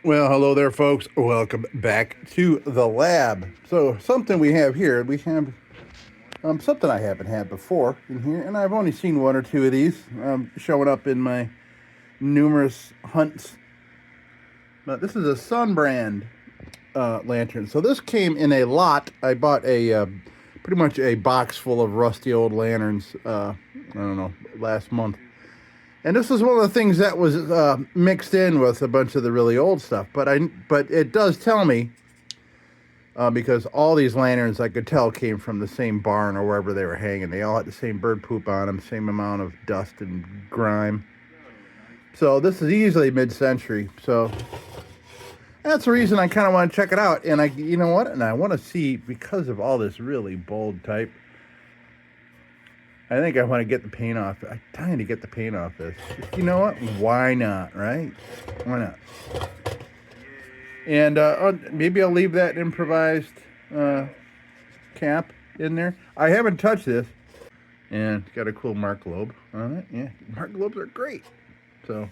Well, hello there, folks. Welcome back to the lab. So, something we have here, we have something I haven't had before in here, and I've only seen one or two of these showing up in my numerous hunts. But this is a Sunbrand lantern. So, this came in a lot. I bought a pretty much a box full of rusty old lanterns, I don't know, last month. And this is one of the things that was mixed in with a bunch of the really old stuff. But it does tell me, because all these lanterns I could tell came from the same barn or wherever they were hanging. They all had the same bird poop on them, same amount of dust and grime. So this is easily mid-century. So that's the reason I kind of want to check it out. And you know what? And I want to see, because of all this really bold type, I think I want to get the paint off. I'm trying to get the paint off this. You know what? Why not, right? Why not? And maybe I'll leave that improvised cap in there. I haven't touched this. And it's got a cool Mark Loeb on it. Yeah, Mark Loebs are great. So,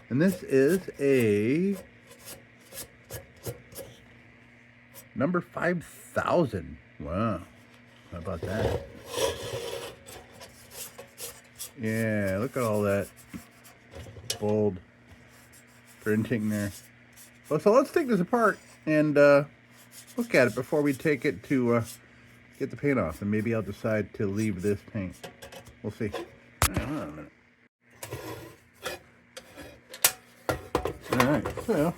and this is a number 5,000. Wow. How about that? Yeah, look at all that bold printing there. Well, so let's take this apart and look at it before we take it to get the paint off. And maybe I'll decide to leave this paint. We'll see. Hold on a minute. All right, so.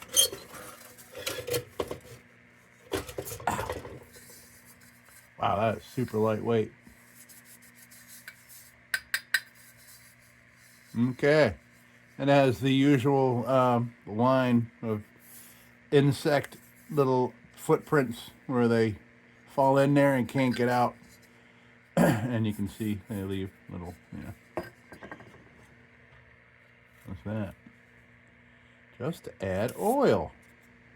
Ow. Wow, that is super lightweight. Okay. And it has the usual line of insect little footprints where they fall in there and can't get out. And you can see they leave little, what's that? Just to add oil.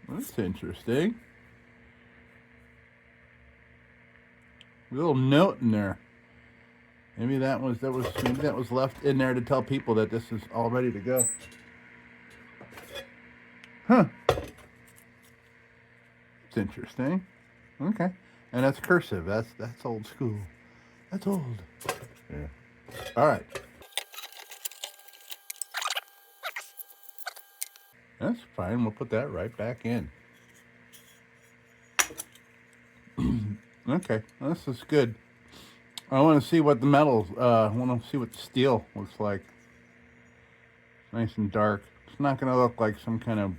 That's interesting. A little note in there. Maybe that was left in there to tell people that this is all ready to go. Huh. It's interesting. Okay. And that's cursive. That's old school. That's old. Yeah. All right. That's fine. We'll put that right back in. Okay. This is good. I want to see what the metals, I want to see what the steel looks like. Nice and dark. It's not going to look like some kind of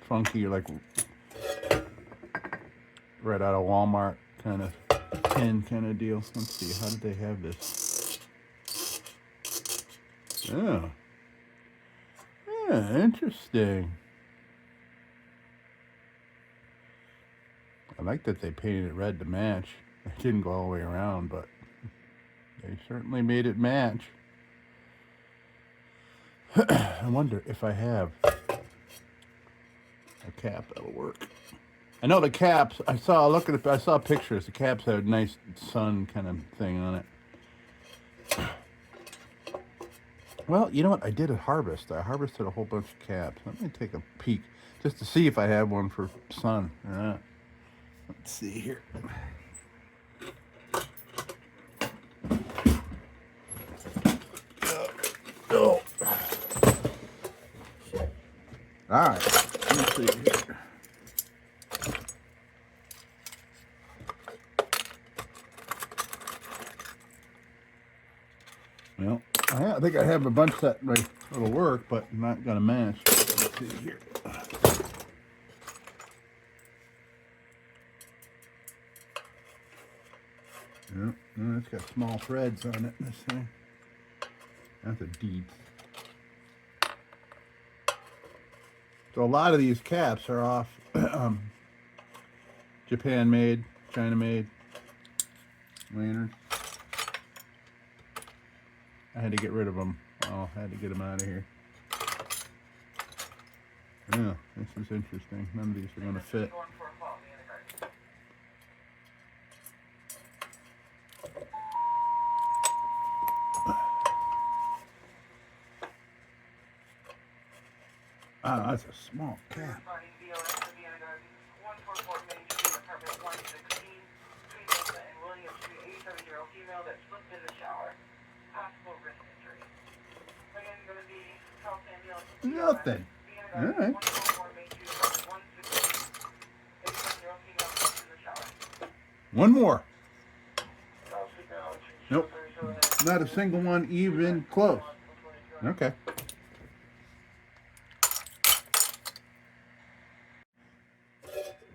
funky, like right out of Walmart kind of tin kind of deal. Let's see, how did they have this? Oh. Yeah, interesting. I like that they painted it red to match. It didn't go all the way around, but they certainly made it match. I wonder if I have a cap that'll work. I know the caps. I saw pictures. The caps had a nice sun kind of thing on it. Well, you know what? I did a harvest. I harvested a whole bunch of caps. Let me take a peek just to see if I have one for sun or not. Let's see here. Oh. All right. Let's see here. Well, I think I have a bunch that will work, but not gonna match. Let's see here. Yeah, no, it's got small threads on it. This thing. That's a deep. So a lot of these caps are off Japan made, China made lanterns. I had to get rid of them. Oh, I had to get them out of here. Yeah, this is interesting. None of these are going to fit. Ah, that's a small cap. Nothing. All right. One more. Nope. Not a single one even close. Okay.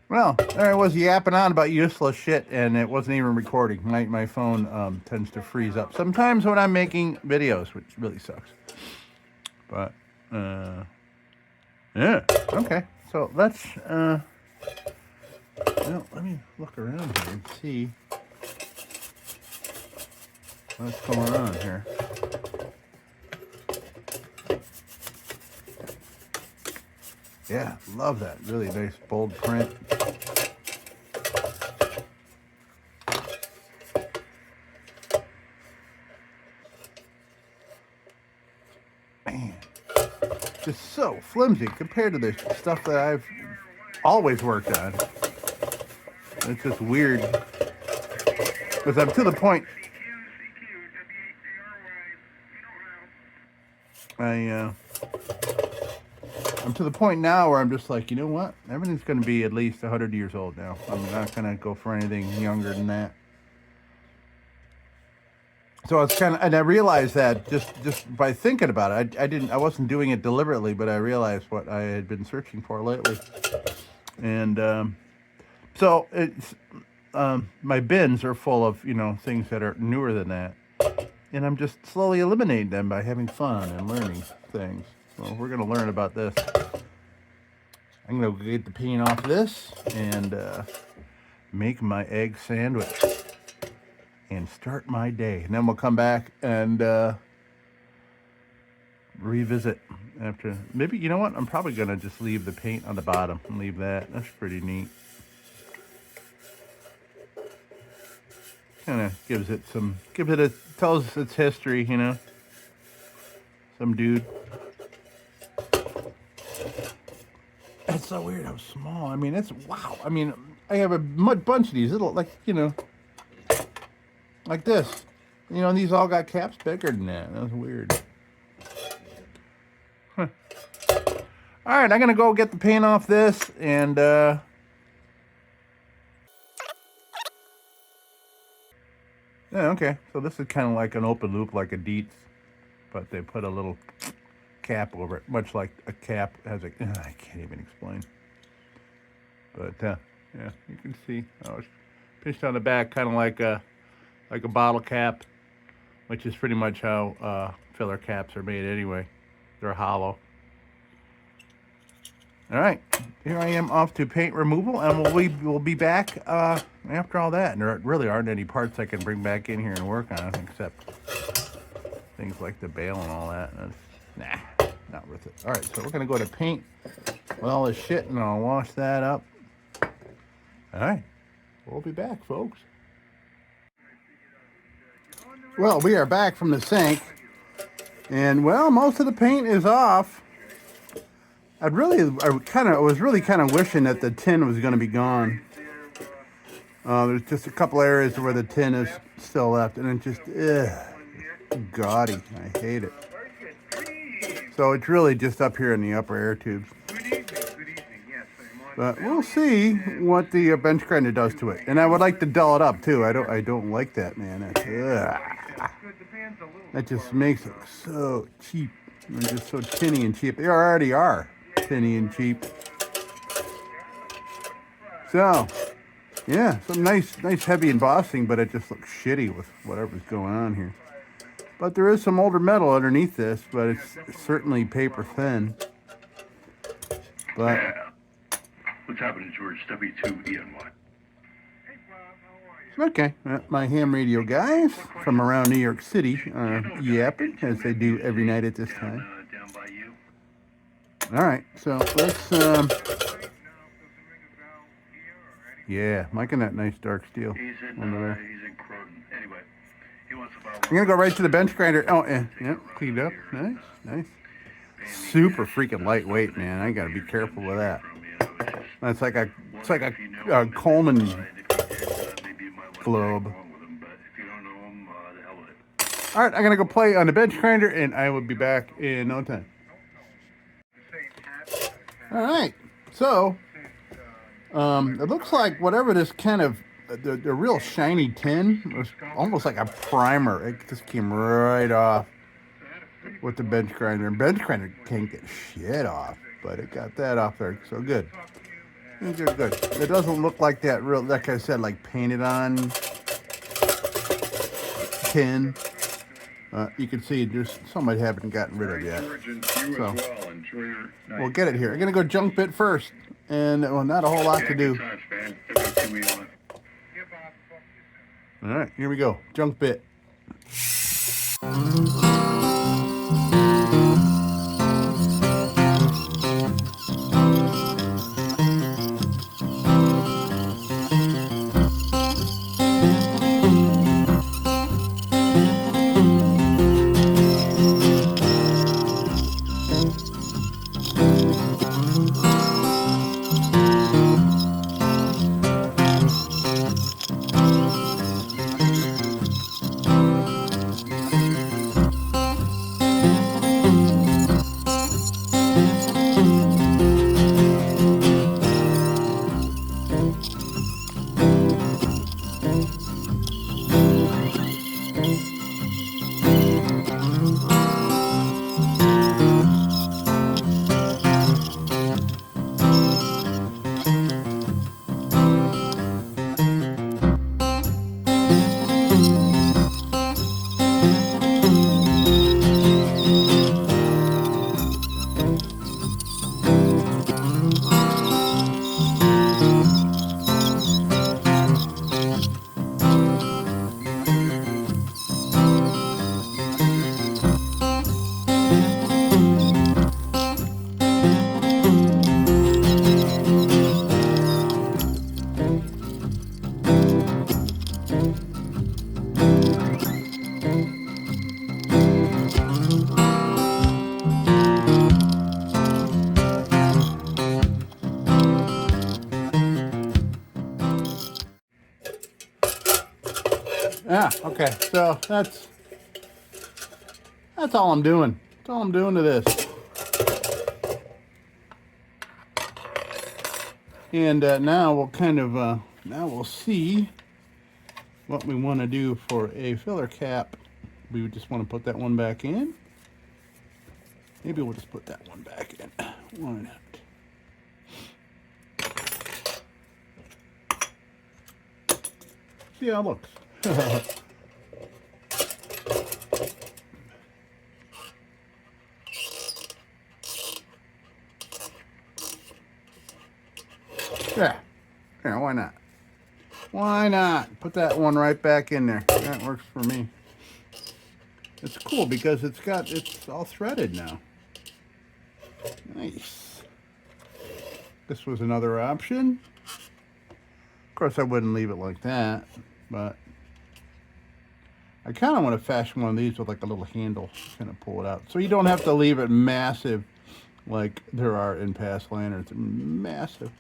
Well, there I was yapping on about useless shit, and it wasn't even recording. My phone tends to freeze up sometimes when I'm making videos, which really sucks. But, yeah, okay. So let's, well, let me look around here and see what's going on here. Yeah, love that. Really nice bold print. Man, just so flimsy compared to the stuff that I've always worked on. It's just weird. Because I'm to the point. I'm to the point now where I'm just like, you know what? Everything's going to be at least 100 years old now. I'm not going to go for anything younger than that. So it's kind of, and I realized that just by thinking about it, I wasn't doing it deliberately, but I realized what I had been searching for lately. And so it's my bins are full of, you know, things that are newer than that, and I'm just slowly eliminating them by having fun and learning things. So we're gonna learn about this. I'm gonna get the paint off this and make my egg sandwich and start my day. And then we'll come back and revisit after. Maybe, you know what? I'm probably gonna just leave the paint on the bottom and leave that. That's pretty neat. Kind of gives it tells its history, you know. Some dude. That's so weird how small. I mean, it's wow. I mean, I have a bunch of these little, like, you know, like this. You know, and these all got caps bigger than that. That's weird. Huh. All right, I'm going to go get the paint off this and, yeah, okay. So this is kind of like an open loop, like a Dietz, but they put a little cap over it, much like a cap has a, I can't even explain. But, yeah, you can see how it's pinched on the back, kind of like a bottle cap, which is pretty much how filler caps are made anyway. They're hollow. All right, here I am off to paint removal, and we'll be back after all that. And there really aren't any parts I can bring back in here and work on, except things like the bale and all that. Nah, not worth it. All right, so we're gonna go to paint with all this shit, and I'll wash that up. All right, we'll be back, folks. Well, we are back from the sink, and well, most of the paint is off. I was really kind of wishing that the tin was going to be gone. There's just a couple areas where the tin is still left, and it just, gaudy. I hate it. So it's really just up here in the upper air tubes. But we'll see what the bench grinder does to it. And I would like to dull it up too. I don't like that, man. That just makes it so cheap. And just so tinny and cheap. They already are tinny and cheap. So, yeah, some nice heavy embossing, but it just looks shitty with whatever's going on here. But there is some older metal underneath this, but it's certainly paper thin. But yeah. What's happening, George? W2ENY. Okay, my ham radio guys from around New York City are yapping, as they do every night at this time. Down by you. All right, so let's, yeah, liking that nice dark steel. He's in Croton. Anyway, he wants to borrow. I'm going to go right to the bench grinder. Oh, yeah, cleaned up. Nice. Super freaking lightweight, man. I got to be careful with that. It's like a Coleman globe. All right, I'm gonna go play on the bench grinder, and I will be back in no time. All right, so it looks like whatever this kind of the real shiny tin was almost like a primer. It just came right off with the bench grinder. And bench grinder can't get shit off, but it got that off there, so good. Good, good. It doesn't look like that real, like I said, like painted on tin. You can see there's somebody haven't gotten rid of yet. So we'll get it here. I'm gonna go junk bit first, and well, not a whole lot to do. All right, here we go. Junk bit. Yeah, okay. So that's all I'm doing. That's all I'm doing to this. And now we'll kind of now we'll see what we want to do for a filler cap. We would just want to put that one back in. Maybe we'll just put that one back in. Why not? See how it looks. Yeah. Yeah, why not? Why not? Put that one right back in there. That works for me. It's cool because it's all threaded now. Nice. This was another option. Of course, I wouldn't leave it like that, but I kind of want to fashion one of these with like a little handle, kind of pull it out. So you don't have to leave it massive like there are in past lanterns. Massive.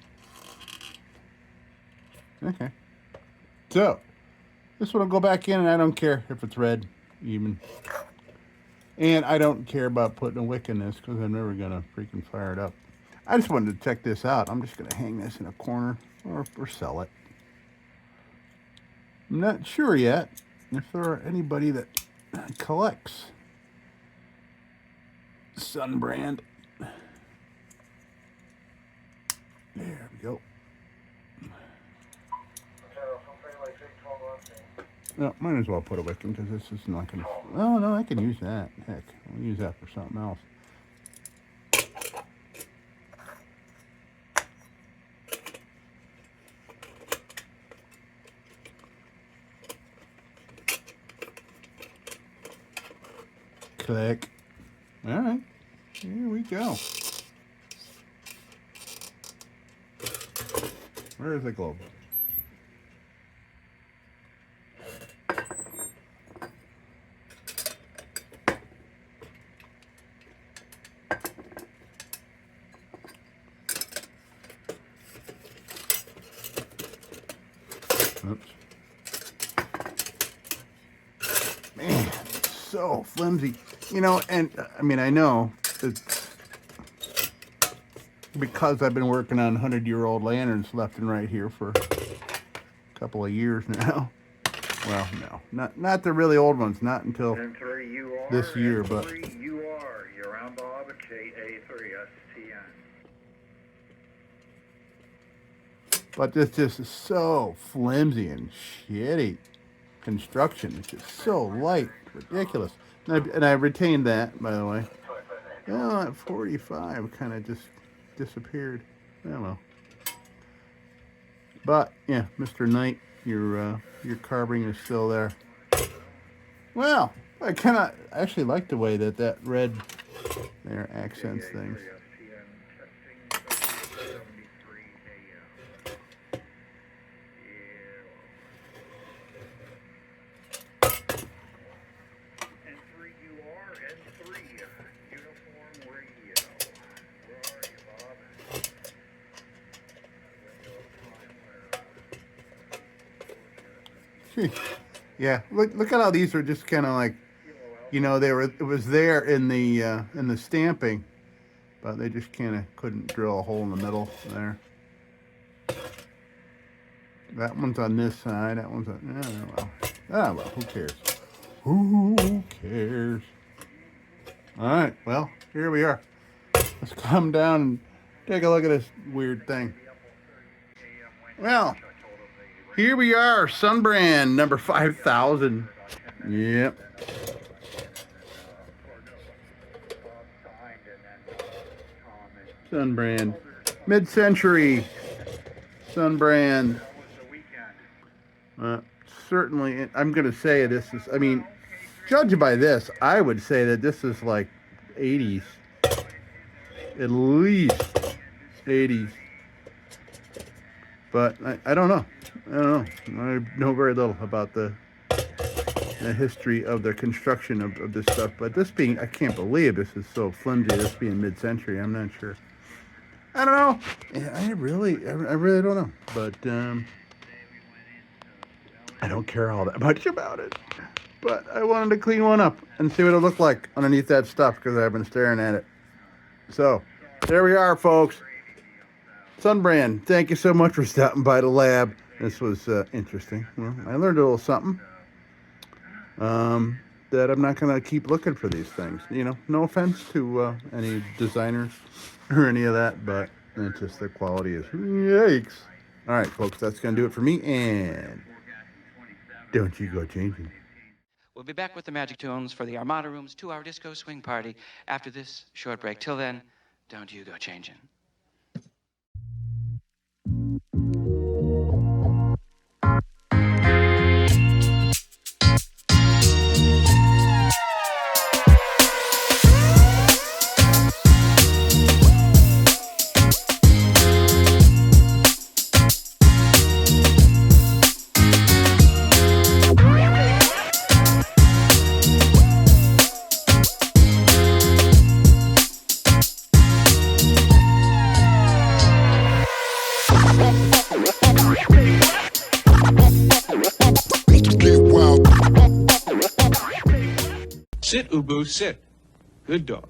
Okay. So, this one will go back in, and I don't care if it's red, even. And I don't care about putting a wick in this, because I'm never going to freaking fire it up. I just wanted to check this out. I'm just going to hang this in a corner, or sell it. I'm not sure yet if there are anybody that collects Sunbrand. There we go. No, might as well put a wick in because this is not going to... Oh, no, I can use that. Heck, I'll use that for something else. Click. All right, here we go. Where is the globe? Oops. Man, so flimsy, you know. And I mean, I know it's because I've been working on 100-year-old lanterns left and right here for a couple of years now. Well, no, not the really old ones, not until N3, you are. this year, but N3, you are. You're on Bob at KA3 STN. but this just is so flimsy and shitty construction. It's just so light, ridiculous. And I retained that, by the way. Well, at 45, kind of just disappeared. I don't know. But yeah, Mr. Knight, your carving is still there. Well, I kind of actually like the way that red there accents things. Yeah, look at how these are just kind of like, you know, it was there in the stamping, but they just kind of couldn't drill a hole in the middle there. That one's on this side. That one's on. Well, who cares? Who cares? All right, well, here we are. Let's come down and take a look at this weird thing. Well, here we are, Sunbrand number 5000. Yep. Sunbrand. Mid-century Sunbrand. Certainly, I'm going to say this is, I mean, judged by this, I would say that this is like 80s. At least 80s. But I don't know. I know very little about the history of the construction of this stuff. But this being, I can't believe this is so flimsy, this being mid-century. I'm not sure. I don't know. I really don't know. But I don't care all that much about it. But I wanted to clean one up and see what it looked like underneath that stuff because I've been staring at it. So, there we are, folks. Sunbrand, thank you so much for stopping by the lab. This was interesting. Well, I learned a little something. That I'm not going to keep looking for these things. You know, no offense to any designers or any of that, but it's just the quality is yikes. All right, folks, that's going to do it for me, and don't you go changing. We'll be back with the Magic Tunes for the Armada Room's 2-hour disco swing party after this short break. Till then, don't you go changing. Sit, Ubu, sit. Good dog.